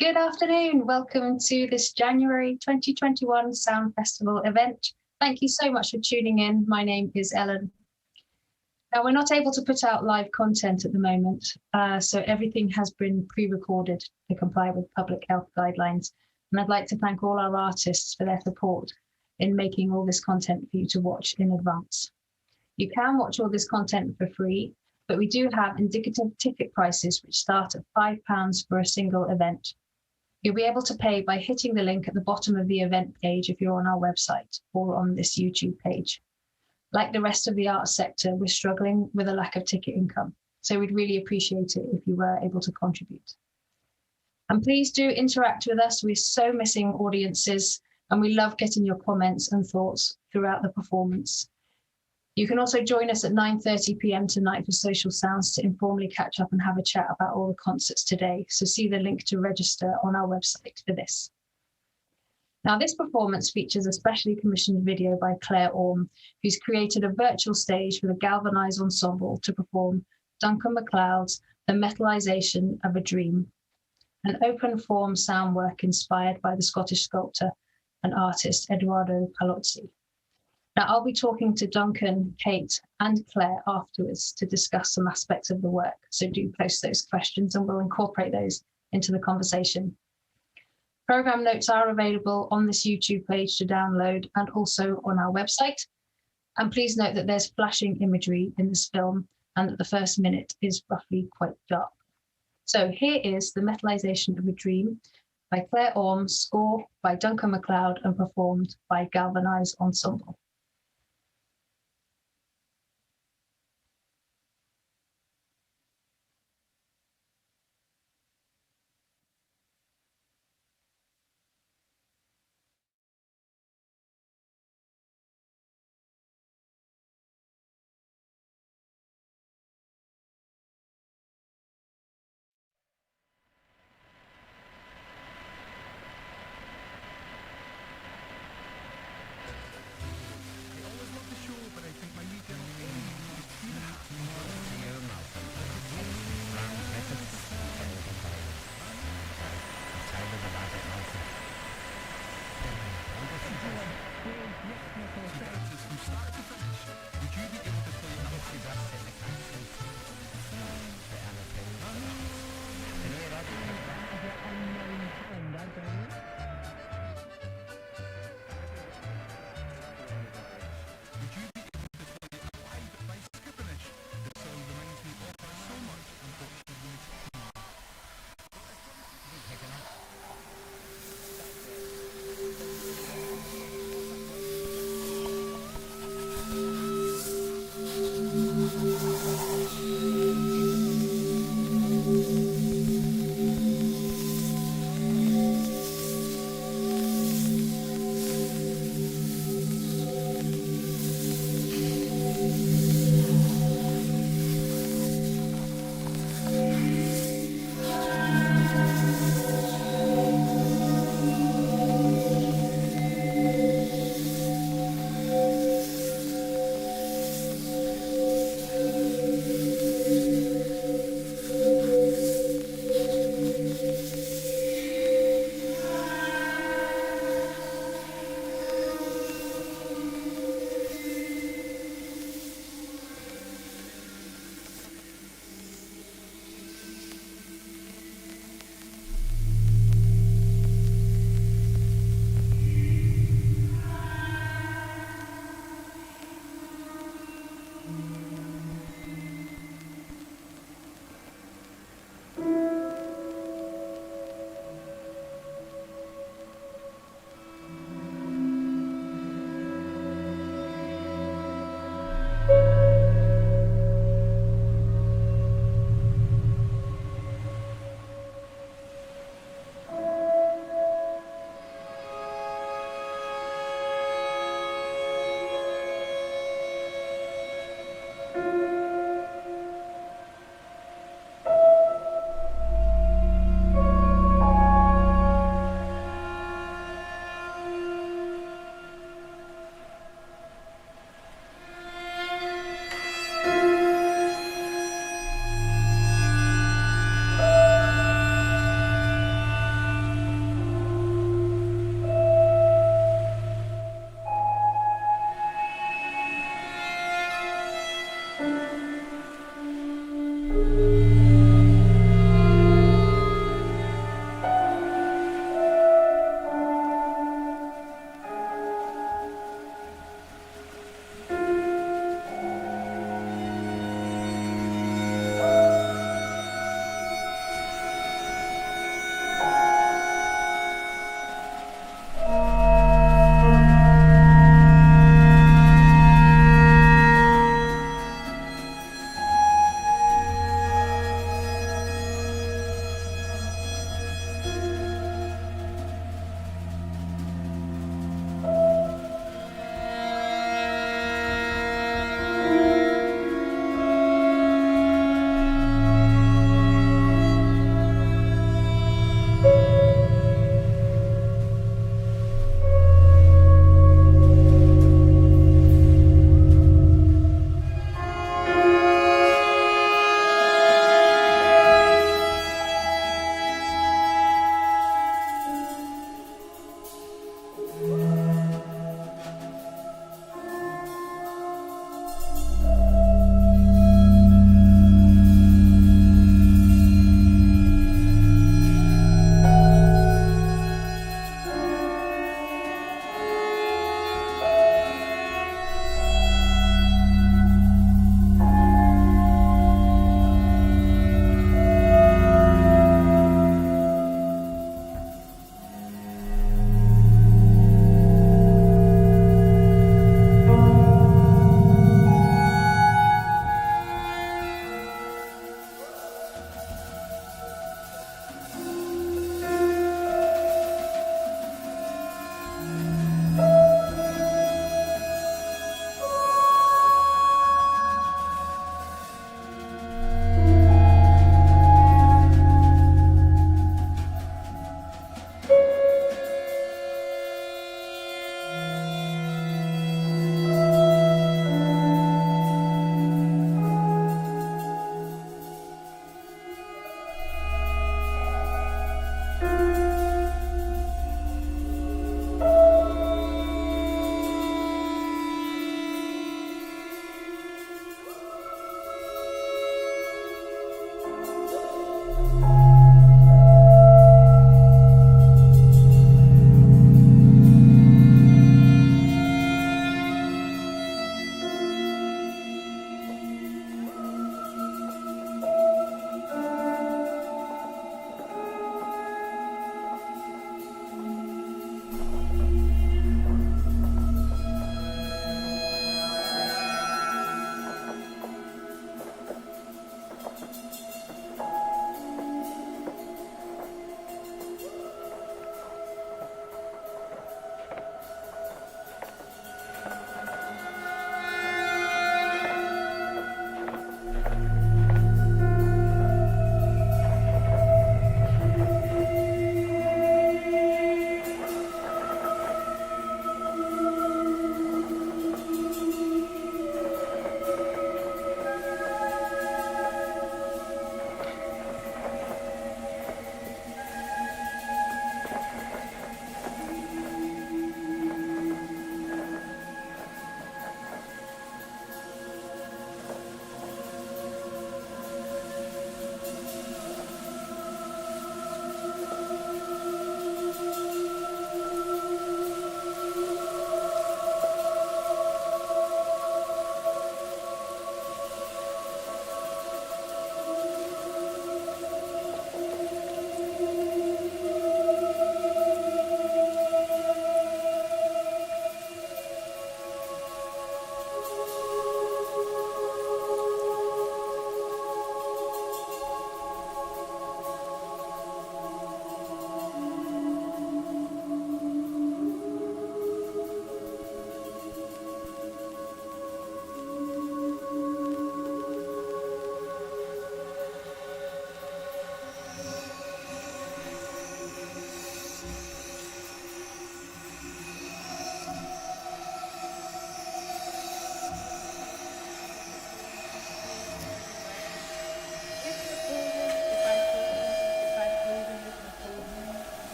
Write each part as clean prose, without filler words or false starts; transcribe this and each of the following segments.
Good afternoon. Welcome to this January 2021 Sound Festival event. Thank you so much for tuning in. My name is Ellen. Now, we're not able to put out live content at the moment, so everything has been pre-recorded to comply with public health guidelines. And I'd like to thank all our artists for their support in making all this content for you to watch in advance. You can watch all this content for free, but we do have indicative ticket prices which start at £5 for a single event. You'll be able to pay by hitting the link at the bottom of the event page if you're on our website or on this YouTube page. Like the rest of the arts sector, we're struggling with a lack of ticket income, so we'd really appreciate it if you were able to contribute. And please do interact with us. We're so missing audiences, and we love getting your comments and thoughts throughout the performance. You can also join us at 9:30 p.m. tonight for Social Sounds to informally catch up and have a chat about all the concerts today. So see the link to register on our website for this. Now, this performance features a specially commissioned video by Claire Orme, who's created a virtual stage for the Galvanize Ensemble to perform Duncan MacLeod's The Metalization of a Dream, an open form sound work inspired by the Scottish sculptor and artist Eduardo Paolozzi. Now, I'll be talking to Duncan, Kate, and Claire afterwards to discuss some aspects of the work. So do post those questions and we'll incorporate those into the conversation. Program notes are available on this YouTube page to download and also on our website. And please note that there's flashing imagery in this film and that the first minute is roughly quite dark. So here is The Metalization of a Dream by Claire Orme, score by Duncan MacLeod and performed by Galvanize Ensemble.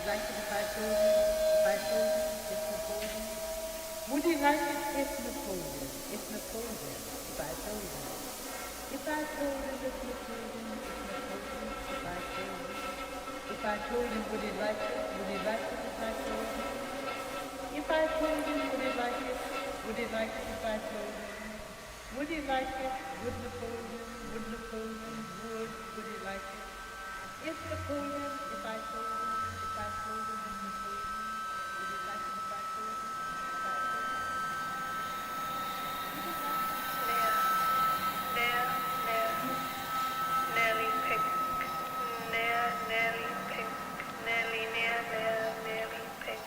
you like it if I told you? If I told you it's Napoleon? Would you like it if Napoleon? If Napoleon, if I told you. If I told him it's Napoleon, it's Napoleon, if I told you. If I told him, would he like it? Would he like it if I told him? If I told him, would he like it? Would he like it if I told him? Would he like it? Would Napoleon? Would Napoleon? Would he like it? If Napoleon, if I told him, if I told him it's Napoleon, would he like it if I told him? If I told him? Would he like it? Nearly pink, nearly pink, nearly pink.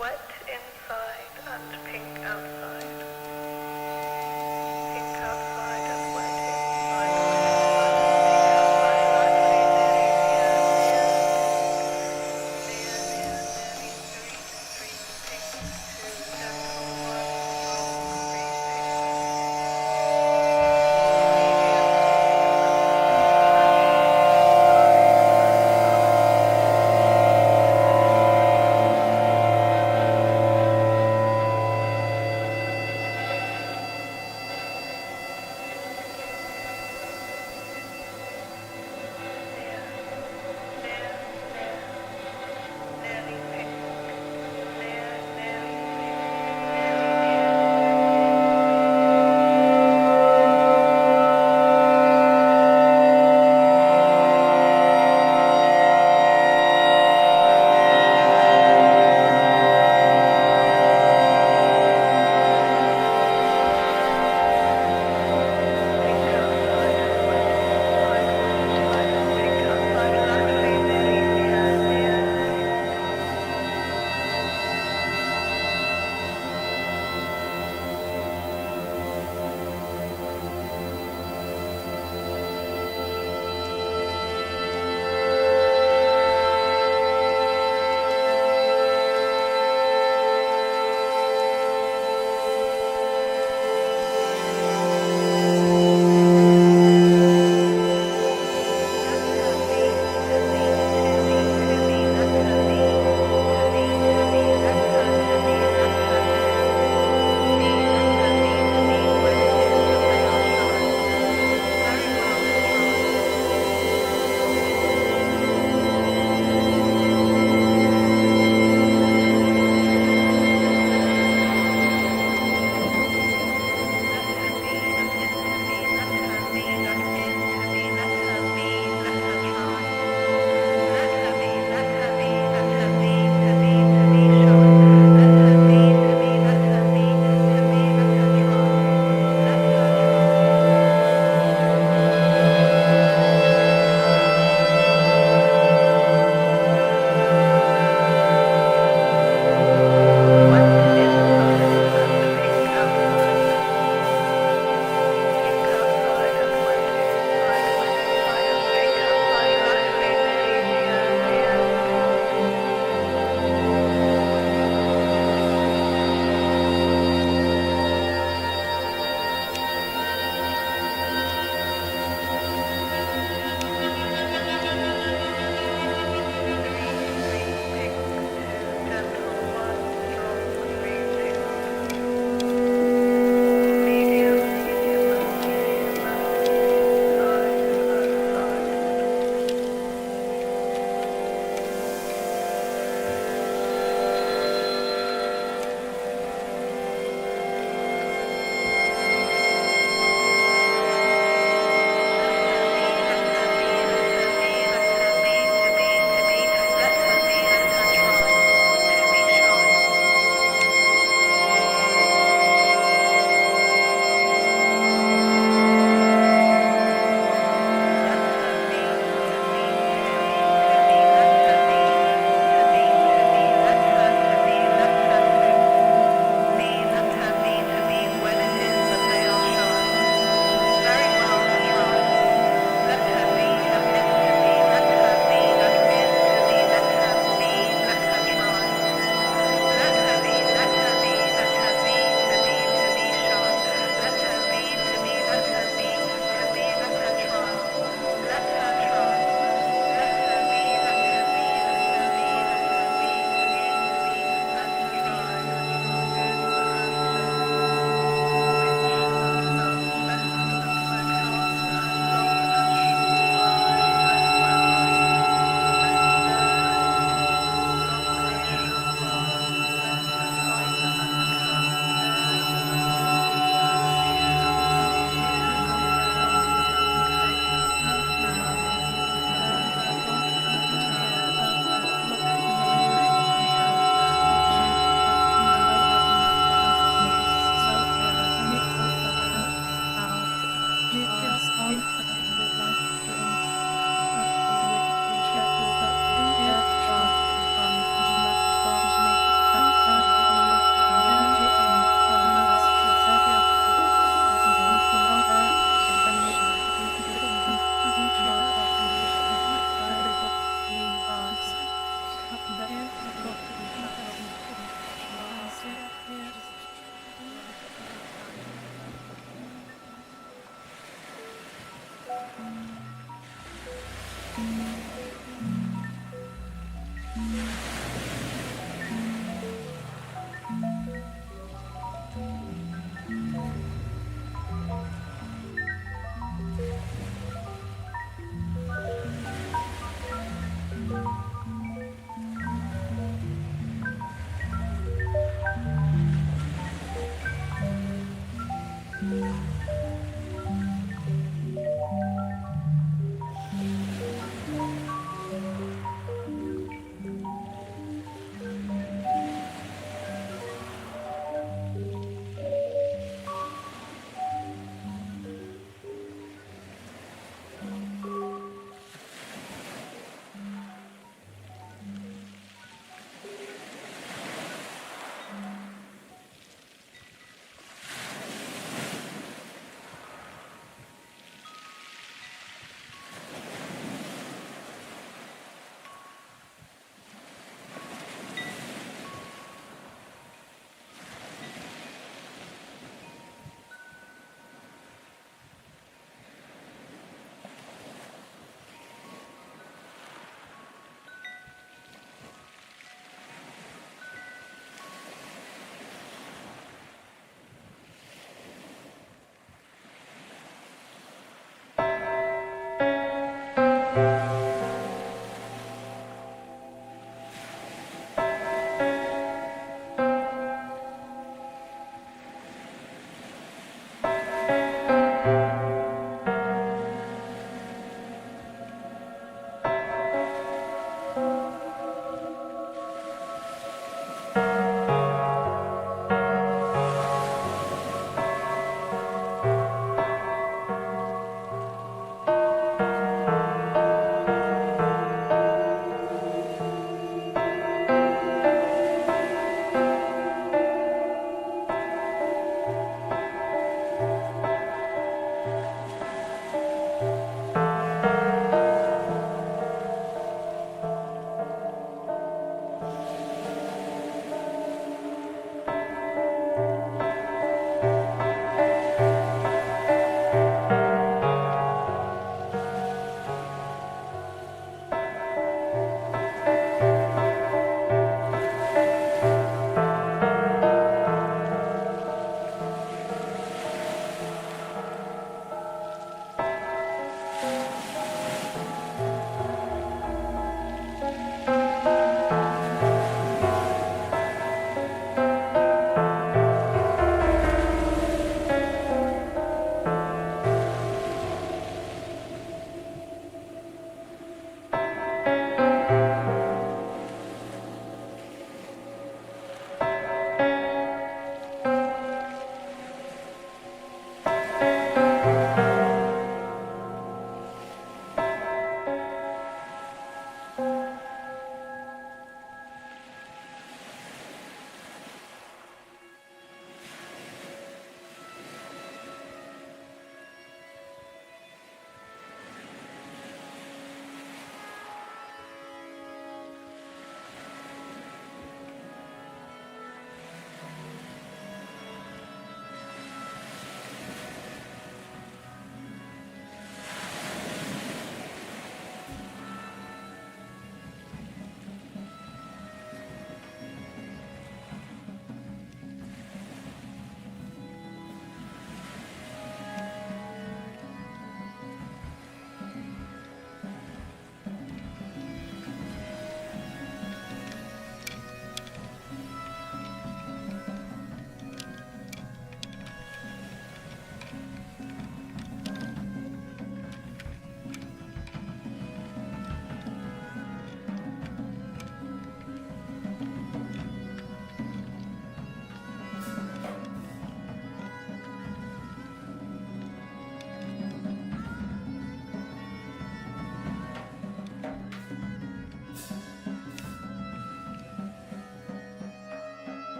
Wet inside and pink outside. Pink outside and wet inside. Pink outside and wet inside.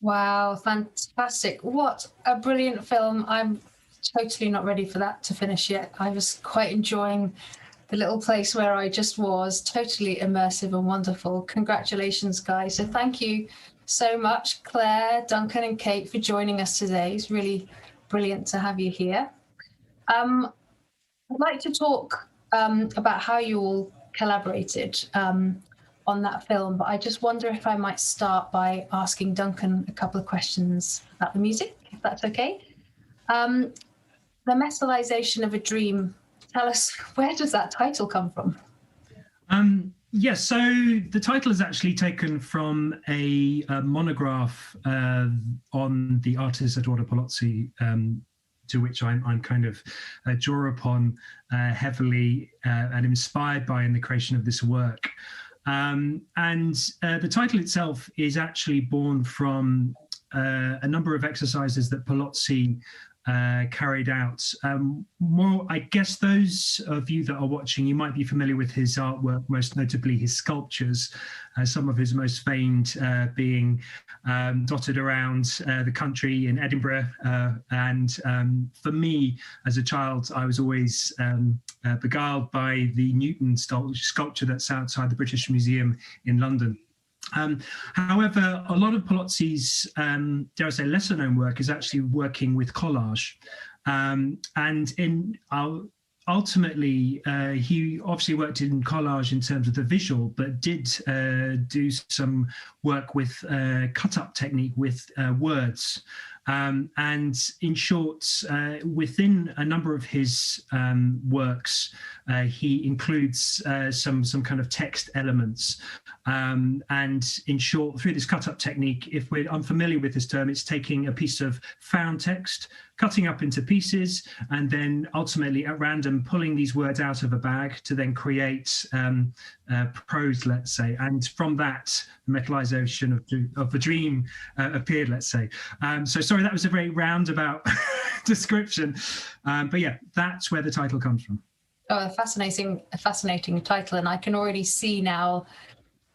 Wow, fantastic. What a brilliant film. I'm totally not ready for that to finish yet. I was quite enjoying the little place where I just was, totally immersive and wonderful. Congratulations, guys. So thank you so much, Claire, Duncan, and Kate, for joining us today. It's really brilliant to have you here. I'd like to talk about how you all collaborated on that film, but I just wonder if I might start by asking Duncan a couple of questions about the music, if that's okay. The Metalization of a Dream, tell us, where does that title come from? Yes, so the title is actually taken from a monograph on the artist Eduardo Paolozzi, to which I'm kind of draw upon heavily and inspired by in the creation of this work. And the title itself is actually born from a number of exercises that Paolozzi carried out. More, I guess those of you that are watching, you might be familiar with his artwork, most notably his sculptures, some of his most famed being dotted around the country in Edinburgh. And for me, as a child, I was always beguiled by the Newton sculpture that's outside the British Museum in London. However, a lot of Paolozzi's, dare I say, lesser known work is actually working with collage. Ultimately, he obviously worked in collage in terms of the visual, but did do some work with cut-up technique with words. And in short, within a number of his works, he includes some kind of text elements. And in short, through this cut-up technique, if we're unfamiliar with this term, it's taking a piece of found text, cutting up into pieces, and then ultimately at random pulling these words out of a bag to then create prose, let's say. And from that, the metalization of the dream appeared, let's say. So sorry, that was a very roundabout description. But yeah, that's where the title comes from. Oh, a fascinating title. And I can already see now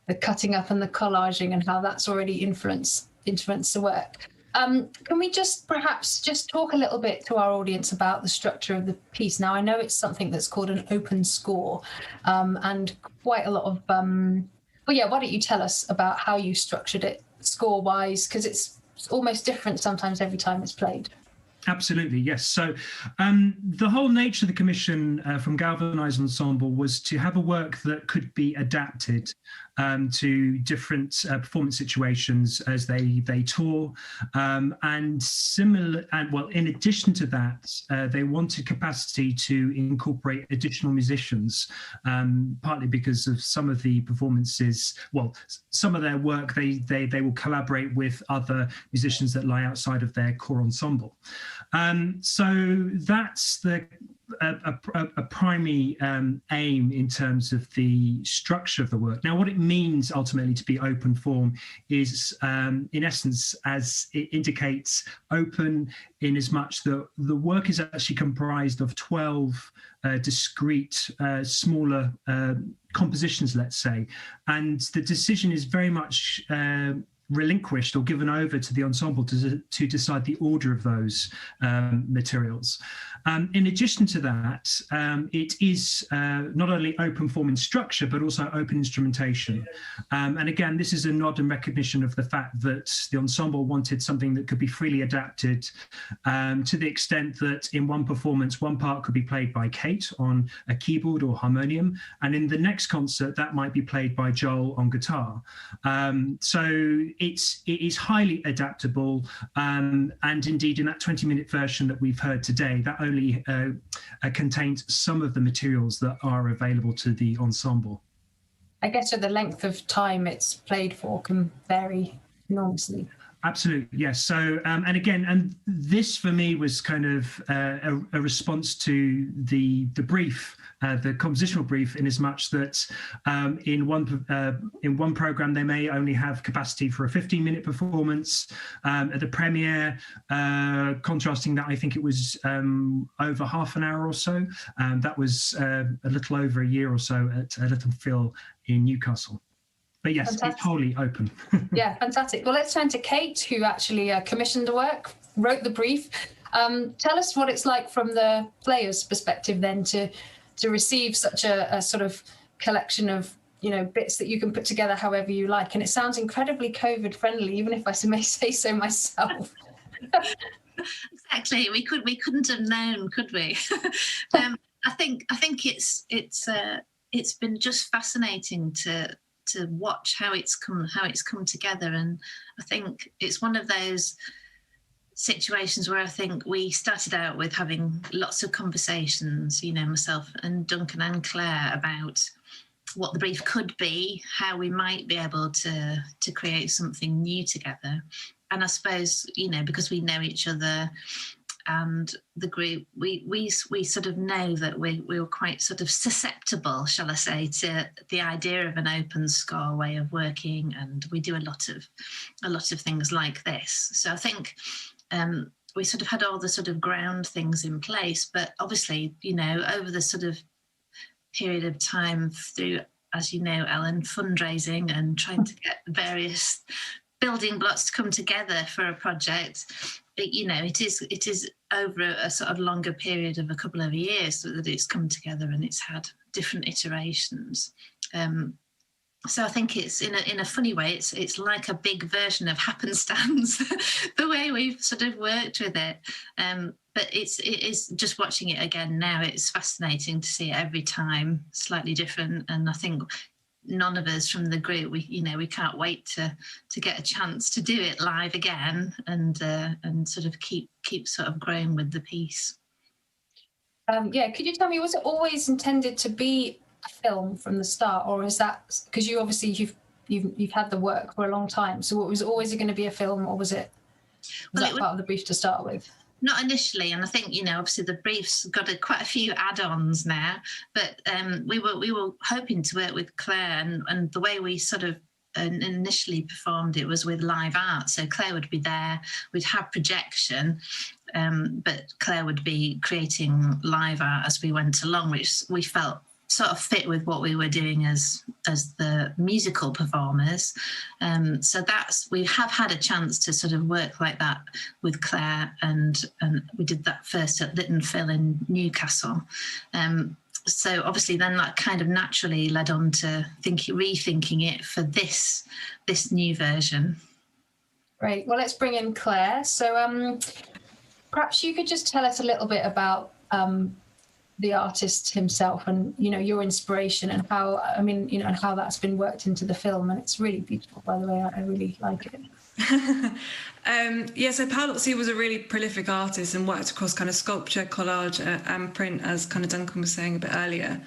the cutting up and the collaging and how that's already influenced the work. Can we just perhaps just talk a little bit to our audience about the structure of the piece? Now, I know it's something that's called an open score, and quite a lot of, well, yeah, why don't you tell us about how you structured it score-wise, because it's almost different sometimes every time it's played. Absolutely, yes. So the whole nature of the commission from Galvanize Ensemble was to have a work that could be adapted to different performance situations as they tour, and well, in addition to that, they wanted capacity to incorporate additional musicians, partly because of some of the performances. Well, some of their work they will collaborate with other musicians that lie outside of their core ensemble. So that's a primary aim in terms of the structure of the work. Now, what it means ultimately to be open form is, in essence, as it indicates, open in as much that the work is actually comprised of 12 discrete, smaller compositions, let's say, and the decision is very much relinquished or given over to the ensemble to decide the order of those materials. In addition to that, it is not only open form in structure, but also open instrumentation. And again, this is a nod and recognition of the fact that the ensemble wanted something that could be freely adapted, to the extent that in one performance, one part could be played by Kate on a keyboard or harmonium, and in the next concert, that might be played by Joel on guitar. So it is highly adaptable, and indeed in that 20-minute version that we've heard today, that only contains some of the materials that are available to the ensemble. I guess the length of time it's played for can vary enormously. Absolutely, yes. So, and again, and this for me was kind of a response to the brief, the compositional brief, in as much that in one program they may only have capacity for a 15-minute performance. At the premiere, contrasting that, I think it was over half an hour or so. That was a little over a year or so at Little Phil in Newcastle. But yes, Fantastic. it's wholly open. Yeah, fantastic. Well, let's turn to Kate, who actually commissioned the work, wrote the brief. Tell us what it's like from the player's perspective then to receive such a sort of collection of, you know, bits that you can put together however you like. And it sounds incredibly COVID friendly, even if I may say so myself. Exactly. We couldn't have known, could we? I think it's been just fascinating to watch how it's come together, and I think it's one of those situations where I think we started out with having lots of conversations, you know, myself and Duncan and Claire, about what the brief could be, how we might be able to create something new together. And I suppose, you know, because we know each other and the group, we sort of know that we were quite sort of susceptible, shall I say, to the idea of an open score way of working, and we do a lot of things like this. So I think we sort of had all the sort of ground things in place, but obviously, you know, over the sort of period of time through, as you know, Ellen, fundraising and trying to get various building blocks to come together for a project, it is over a sort of longer period of a couple of years that it's come together, and it's had different iterations. So I think it's in a funny way, it's like a big version of happenstance, the way we've sort of worked with it. But it is just watching it again now, it's fascinating to see it every time slightly different. And I think none of us from the group, we can't wait to get a chance to do it live again and sort of keep sort of growing with the piece. Yeah, could you tell me, was it always intended to be a film from the start, or is that because you've had the work for a long time? So was it always going to be a film, or was that part of the brief to start with? Not initially, and I think obviously the brief's got quite a few add-ons now. But we were hoping to work with Claire, and the way we sort of initially performed it was with live art. So Claire would be there, we'd have projection, but Claire would be creating live art as we went along, which we felt sort of fit with what we were doing as the musical performers. So we have had a chance to sort of work like that with Claire, and we did that first at Lytton Phil in Newcastle. So obviously then that kind of naturally led on to rethinking it for this new version. Great. Well, let's bring in Claire. So perhaps you could just tell us a little bit about the artist himself, and your inspiration, and how and how that's been worked into the film. And it's really beautiful, by the way. I really like it. So Paolozzi was a really prolific artist and worked across kind of sculpture, collage, and print, as kind of Duncan was saying a bit earlier.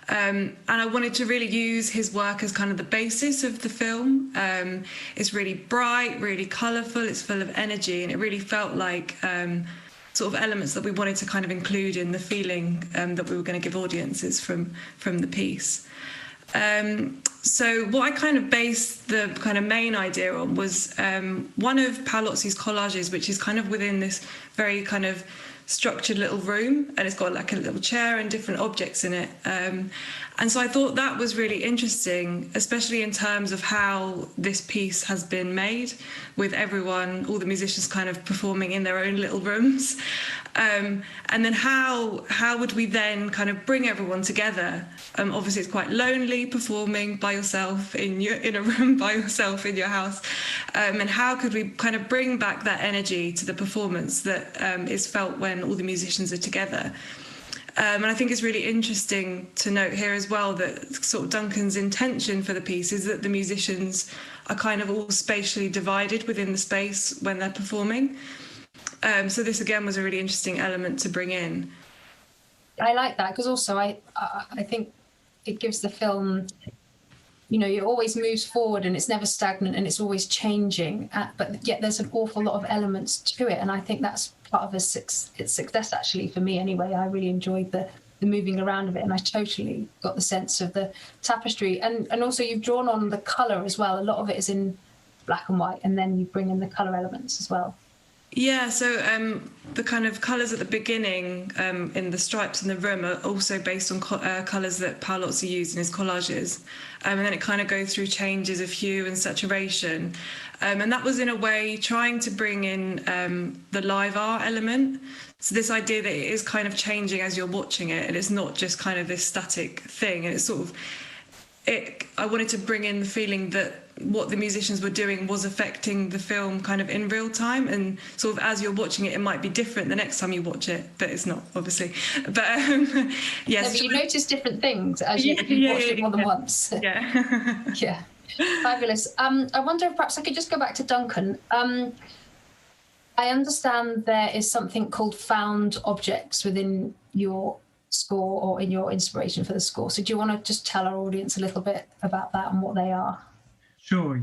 And I wanted to really use his work as kind of the basis of the film. It's really bright, really colourful, it's full of energy, and it really felt like sort of elements that we wanted to kind of include in the feeling that we were going to give audiences from the piece. So what I kind of based the kind of main idea on was one of Paolozzi's collages, which is kind of within this very kind of structured little room, and it's got like a little chair and different objects in it. And so I thought that was really interesting, especially in terms of how this piece has been made, with everyone, all the musicians kind of performing in their own little rooms. And then how would we then kind of bring everyone together? Obviously it's quite lonely performing by yourself in a room by yourself in your house. And how could we kind of bring back that energy to the performance that is felt when all the musicians are together? And I think it's really interesting to note here as well that sort of Duncan's intention for the piece is that the musicians are kind of all spatially divided within the space when they're performing. So this again was a really interesting element to bring in. I like that, because also I think it gives the film, it always moves forward and it's never stagnant and it's always changing, but yet there's an awful lot of elements to it, and I think that's part of its success, actually, for me anyway. I really enjoyed the moving around of it, and I totally got the sense of the tapestry, and also you've drawn on the colour as well. A lot of it is in black and white, and then you bring in the colour elements as well. Yeah, so the kind of colours at the beginning in the stripes in the room are also based on colours that Paolozzi used in his collages. And then it kind of goes through changes of hue and saturation. And that was in a way trying to bring in the live art element. So this idea that it is kind of changing as you're watching it, and it's not just kind of this static thing. And it's sort of, I wanted to bring in the feeling that what the musicians were doing was affecting the film kind of in real time, and sort of as you're watching it, it might be different the next time you watch it, but it's not, obviously. But yes, but you notice different things as you watch it more than once. Yeah. Yeah, fabulous. I wonder if perhaps I could just go back to Duncan. I understand there is something called found objects within your score or in your inspiration for the score. So do you want to just tell our audience a little bit about that and what they are? Sure.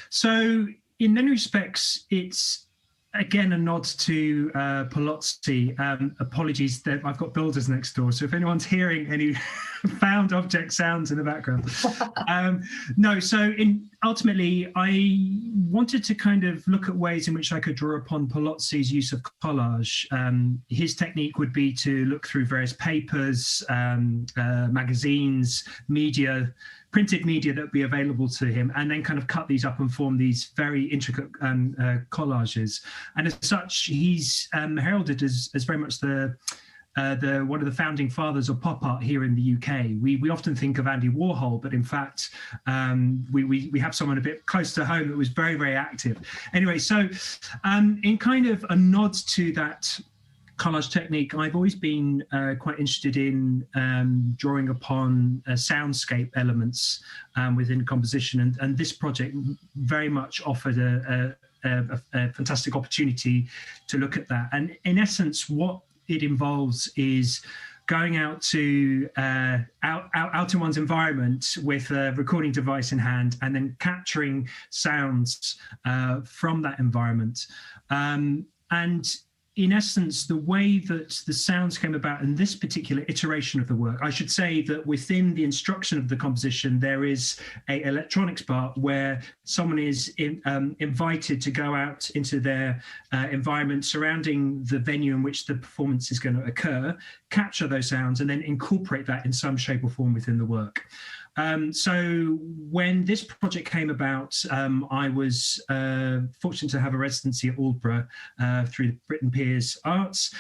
So in many respects, it's again a nod to Paolozzi. Apologies that I've got builders next door, so if anyone's hearing any found object sounds in the background. No, so ultimately I wanted to kind of look at ways in which I could draw upon Paolozzi's use of collage. His technique would be to look through various papers, magazines, media, printed media that would be available to him, and then kind of cut these up and form these very intricate collages. And as such, he's heralded as very much the one of the founding fathers of pop art here in the UK. We often think of Andy Warhol, but in fact, we have someone a bit close to home that was very, very active. Anyway, so in kind of a nod to that collage technique, I've always been quite interested in drawing upon soundscape elements within composition, and this project very much offered a fantastic opportunity to look at that. And in essence, what it involves is going out to out in one's environment with a recording device in hand, and then capturing sounds from that environment. And in essence, the way that the sounds came about in this particular iteration of the work, I should say that within the instruction of the composition, there is an electronics part where someone is invited to go out into their environment surrounding the venue in which the performance is going to occur, capture those sounds, and then incorporate that in some shape or form within the work. So when this project came about, I was fortunate to have a residency at Aldborough through Britain Peers Arts.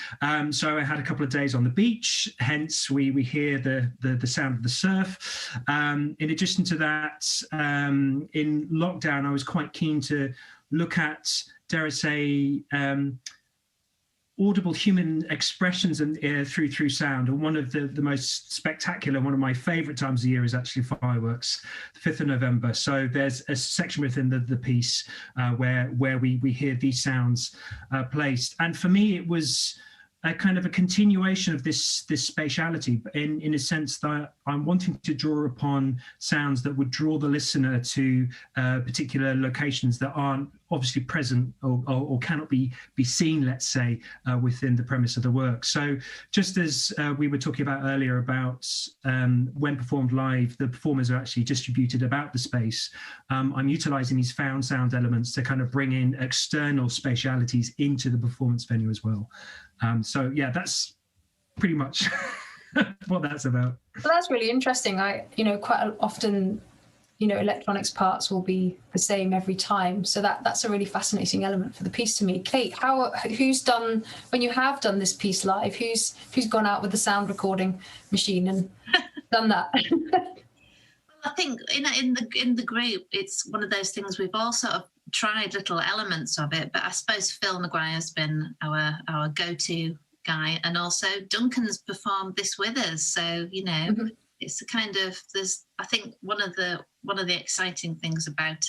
So I had a couple of days on the beach, hence we hear the sound of the surf. In addition to that, in lockdown, I was quite keen to look at, dare I say, audible human expressions and through sound. And one of the most spectacular, one of my favorite times of the year is actually fireworks, the 5th of November. So there's a section within the piece where we hear these sounds placed. And for me, it was a kind of a continuation of this spatiality, in a sense that I'm wanting to draw upon sounds that would draw the listener to particular locations that aren't obviously present or cannot be seen, let's say, within the premise of the work. So just as we were talking about earlier about when performed live, the performers are actually distributed about the space. I'm utilizing these found sound elements to kind of bring in external spatialities into the performance venue as well. So yeah, that's pretty much what that's about. Well, that's really interesting. Quite often, electronics parts will be the same every time. So that's a really fascinating element for the piece to me. Kate, when you have done this piece live, who's gone out with the sound recording machine and done that? I think in the group, it's one of those things we've all sort of tried little elements of it, but I suppose Phil Maguire's been our go-to guy, and also Duncan's performed this with us. So mm-hmm. It's a kind of I think one of the exciting things about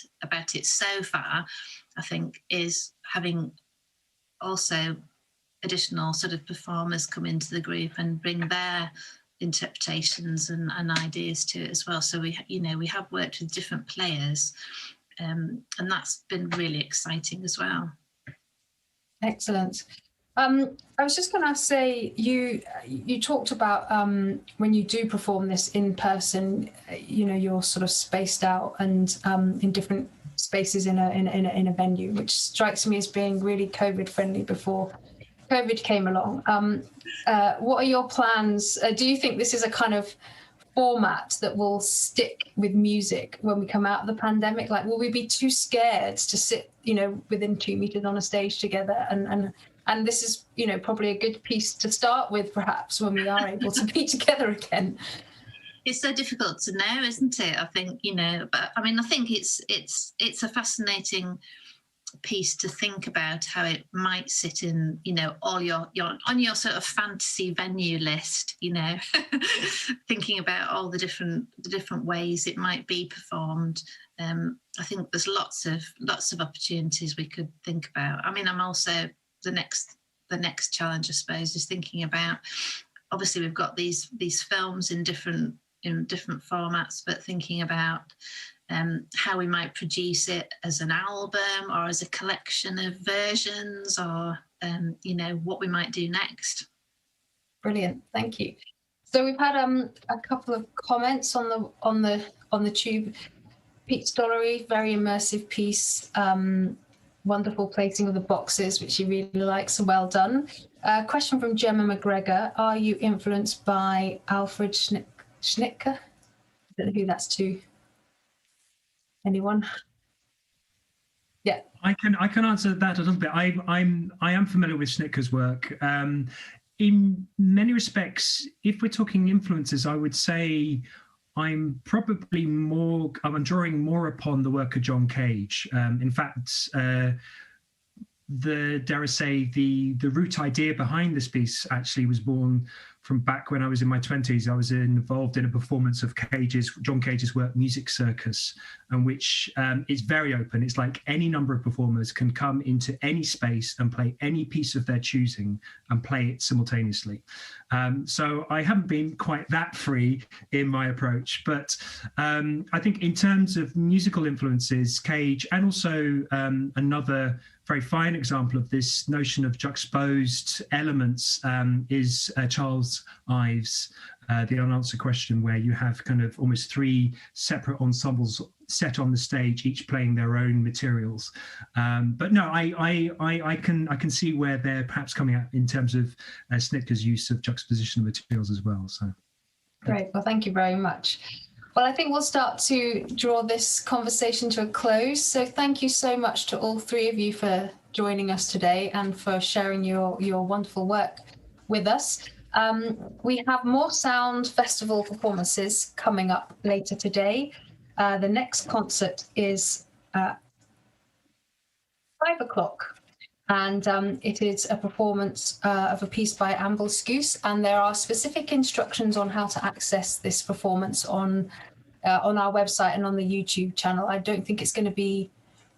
it so far, I think, is having also additional sort of performers come into the group and bring their interpretations and ideas to it as well. So we have worked with different players. And that's been really exciting as well. Excellent. I was just going to say, you talked about when you do perform this in person, you're sort of spaced out and in different spaces in a venue, which strikes me as being really COVID friendly before COVID came along. What are your plans? Do you think this is a kind of format that will stick with music when we come out of the pandemic? Like, will we be too scared to sit, within 2 meters on a stage together? And this is, probably a good piece to start with, perhaps, when we are able to be together again. It's so difficult to know, isn't it? I think, but I mean, I think it's a fascinating piece to think about how it might sit in, all your on your sort of fantasy venue list, thinking about all the different ways it might be performed. I think there's lots of opportunities we could think about. I mean, I'm also the next challenge, I suppose, is thinking about, obviously we've got these films in different formats, but thinking about how we might produce it as an album or as a collection of versions, or what we might do next. Brilliant, thank you. So we've had a couple of comments on the tube. Pete Stollery, very immersive piece, wonderful placing of the boxes, which he really likes, so well done. Question from Gemma McGregor: are you influenced by Alfred Schnittke? I don't know who that's to. Anyone? Yeah, I can answer that a little bit. I am familiar with Schnittke's work. In many respects, if we're talking influences, I would say I'm drawing more upon the work of John Cage. In fact, dare I say, the root idea behind this piece actually was born from back when I was in my 20s. I was involved in a performance of John Cage's work, Music Circus, and which is very open. It's like any number of performers can come into any space and play any piece of their choosing and play it simultaneously. So I haven't been quite that free in my approach, but I think in terms of musical influences, Cage, and also another very fine example of this notion of juxtaposed elements is Charles Ives' The Unanswered Question, where you have kind of almost 3 separate ensembles set on the stage, each playing their own materials. But no, I can see where they're perhaps coming out in terms of Schnittke's use of juxtaposition of materials as well. So great. Well, thank you very much. Well, I think we'll start to draw this conversation to a close. So thank you so much to all 3 of you for joining us today and for sharing your wonderful work with us. We have more Sound Festival performances coming up later today. The next concert is at 5 o'clock. And it is a performance of a piece by Amble Scouse, and there are specific instructions on how to access this performance on our website and on the YouTube channel. I don't think it's going to be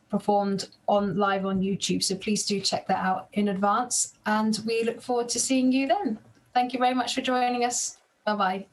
performed live on YouTube, so please do check that out in advance, and we look forward to seeing you then. Thank you very much for joining us. Bye-bye.